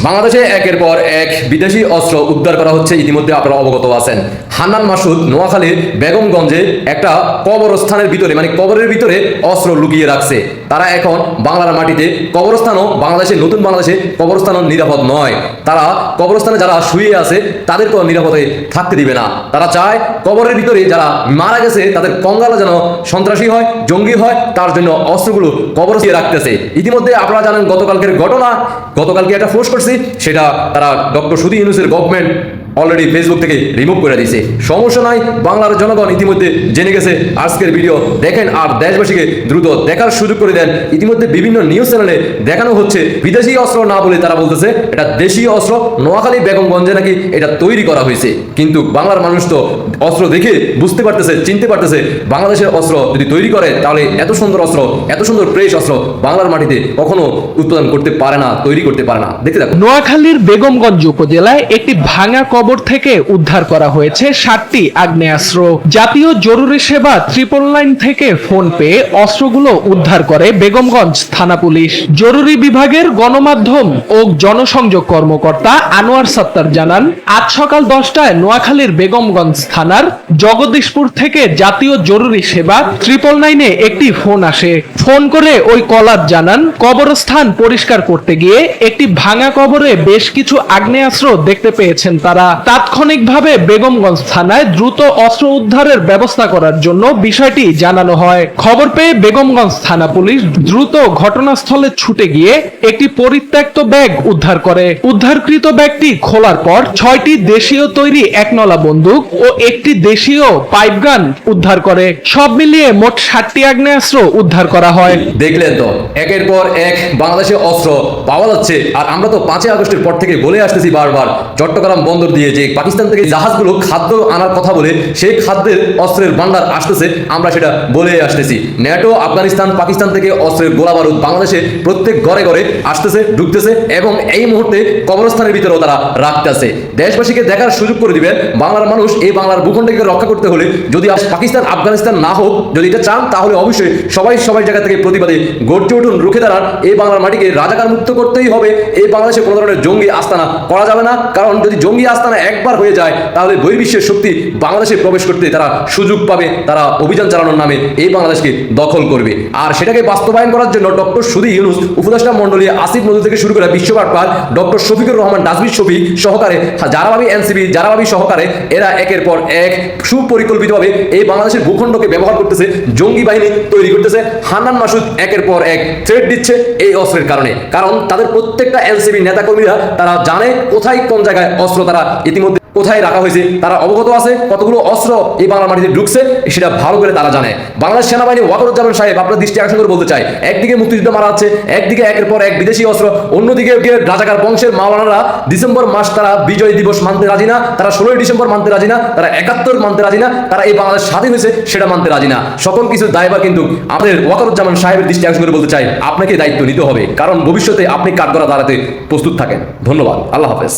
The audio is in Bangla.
বাংলাদেশে একের পর এক বিদেশি অস্ত্র উদ্ধার করা হচ্ছে, ইতিমধ্যে আপনারা অবগত আছেন। হান্নান মাসুদ নোয়াখালীর বেগমগঞ্জে একটা কবরস্থানের ভিতরে মানে কবরের ভিতরে অস্ত্র লুকিয়ে রাখছে। তারা এখন বাংলার মাটিতে কবরস্থানও বাংলাদেশের নতুন বাংলাদেশে কবরস্থানও নিরাপদ নয়। তারা কবরস্থানে যারা শুয়ে আছে তাদেরকেও নিরাপদে থাকতে দিবে না। তারা চায় কবরের ভিতরে যারা মারা গেছে তাদের কঙ্গালা যেন সন্ত্রাসী হয়, জঙ্গি হয়, তার জন্য অস্ত্রগুলো কবর দিয়ে রাখতেছে। ইতিমধ্যে আপনারা জানেন গতকালকের ঘটনা, গতকালকে একটা পোস্ট করছি, সেটা তারা ডক্টর সুধী ইউনূসের গভর্নমেন্ট অলরেডি ফেসবুক থেকে রিমুভ করে দিয়েছে। সমস্যা নাই, বাংলার জনগণ ইতিমধ্যে জেনে গেছে। আজকের ভিডিও দেখেন আর দেশবাসীকে দ্রুত দেখার সুযোগ করে দেন। ইতিমধ্যে বিভিন্ন নিউজ চ্যানেলে দেখানো হচ্ছে বিদেশি অস্ত্র না বলে তারা বলতেছে এটা দেশীয় অস্ত্র, নোয়াখালী বেগমগঞ্জে নাকি এটা তৈরি করা হয়েছে। কিন্তু বাংলার মানুষ তো অস্ত্র দেখে বুঝতে পারতেছে, চিনতে পারতেছে বাংলাদেশের অস্ত্র যদি তৈরি করে তাহলে এত সুন্দর অস্ত্র, এত সুন্দর ফ্রেশ অস্ত্র বাংলার মাটিতে কখনো উৎপাদন করতে পারে না, তৈরি করতে পারে না। দেখতে থাকুন। নোয়াখালীর বেগমগঞ্জ উপজেলায় একটি ভাঙা কবর থেকে উদ্ধার করা হয়েছে 7টি আগ্নেয়াস্ত্র। জাতীয় জরুরি সেবা 999 থেকে ফোন পেয়ে অস্ত্রগুলো উদ্ধার করে বেগমগঞ্জ থানা পুলিশ। জরুরি বিভাগের গণমাধ্যম ও জনসংযোগ কর্মকর্তা আনোয়ার সত্তার জানান, আজ সকাল 10টায় নোয়াখালীর বেগমগঞ্জ থানার জগদীশপুর থেকে জাতীয় জরুরি সেবা 999-এ একটি ফোন আসে। ফোন করে ওই কলার জানান, কবরস্থান পরিষ্কার করতে গিয়ে একটি ভাঙা কবরে বেশ কিছু আগ্নেয়াস্ত্র দেখতে পেয়েছেন তারা। তাৎক্ষণিকভাবে বেগমগঞ্জ থানায় দ্রুত অস্ত্র উদ্ধারের ব্যবস্থা করার জন্য বিষয়টি জানানো হয়। খবর পেয়ে বেগমগঞ্জ থানা পুলিশ দ্রুত ঘটনাস্থলে ছুটে গিয়ে একটি পরিত্যক্ত ব্যাগ উদ্ধার করে। উদ্ধারকৃত ব্যাগটি খোলার পর 6টি দেশীয় তৈরি একনলা বন্দুক ও একটি দেশীয় পাইপগান উদ্ধার করে। সব মিলিয়ে মোট 7টি আগ্নেয়াস্ত্র উদ্ধার করা হয়। দেখলেন তো, একের পর এক বাংলাদেশে অস্ত্র পাওয়া যাচ্ছে। আর আমরা তো 5ই আগস্টের পর থেকে বলে আসতেছি বারবার, চট্টগ্রাম বন্দর দিয়ে যে পাকিস্তান থেকে জাহাজগুলো খাদ্য আনার কথা বলে সেই খাদ্যের অস্ত্রের ভান্ডার আসতেছে, আমরা সেটা বলে আসতেছি। ন্যাটো, আফগানিস্তান, পাকিস্তান থেকে অস্ত্রের গোলা বারুদ বাংলাদেশে প্রত্যেক ঘরে ঘরে আসতেছে, ঢুকতেছে এবং এই মুহূর্তে কবরস্থানের ভিতরেও তারা রাখতেছে। দেশবাসীকে দেখার সুযোগ করে দিবেন, বাংলার মানুষ এই বাংলার ভূখণ্ডকে রক্ষা করতে হলে যদি পাকিস্তান আফগানিস্তান না হোক, যদি এটা চান তাহলে অবশ্যই সবাই জায়গা থেকে প্রতিবাদে গর্জে উঠুন, রুখে দাঁড়ান। এই বাংলার মাটিকে রাজাকার মুক্ত করতেই হবে। এই বাংলাদেশে কোনো ধরনের জঙ্গি আস্তানা করা যাবে না, কারণ যদি জঙ্গি আস্তানা একবার হয়ে যায় তাহলে বহির্বিশ্বের শক্তি বাংলাদেশে প্রবেশ করতে তারা সুযোগ পাবে, তারা অভিযান চালানোর নামে এই বাংলাদেশকে দখল করবে। আর সেটাকে বাস্তবায়ন করার জন্য ডক্টর সুধী ইউনূস, উপদেষ্টা মন্ডলী আসিফ নজরুল থেকে শুরু করে বিশ্বভার পাল, ডক্টর শফিকুর রহমান ডাসমির শফি সহকারে, জারাবাবি এনসিবি জারাবাবি সহকারে এরা একের পর এক সুপরিকল্পিতভাবে এই বাংলাদেশের ভূখণ্ডকে ব্যবহার করতেছে, জঙ্গি বাহিনী তৈরি করতেছে। হান্নান মাসুদ একের পর এক থ্রেট দিচ্ছে এই অস্ত্রের কারণে, কারণ তাদের প্রত্যেকটা এনসিবি নেতাকর্মীরা তারা জানে কোথায় কোন জায়গায় অস্ত্র তারা ইতিমধ্যে কোথায় রাখা হয়েছে, তারা অবগত আছে কতগুলো অস্ত্র এই বাংলার মাটিতে ঢুকছে, সেটা ভালো করে তারা জানে। বাংলাদেশ সেনাবাহিনী ওয়াকারুজ্জামান সাহেব আপনার দৃষ্টি আকর্ষণ করে বলতে চাই, একদিকে মুক্তিযুদ্ধ মারা হচ্ছে, একদিকে একের পর এক বিদেশি অস্ত্র, অন্যদিকে রাজাকার বংশের মাওলানারা ডিসেম্বর মাস তারা বিজয় দিবস মানতে রাজি না, তারা 16ই ডিসেম্বর মানতে রাজি না, তারা 71 মানতে রাজি না, তারা এই বাংলাদেশ স্বাধীন হয়েছে সেটা মানতে রাজি না। সকল কিছু দায়ভার কিন্তু আমাদের ওয়াকারুজ্জামান সাহেবের দৃষ্টি আকর্ষণ করে বলতে চাই, আপনাকে দায়িত্ব নিতে হবে, কারণ ভবিষ্যতে আপনি কাঠগড়া দাঁড়াতে প্রস্তুত থাকেন। ধন্যবাদ, আল্লাহ হাফেজ।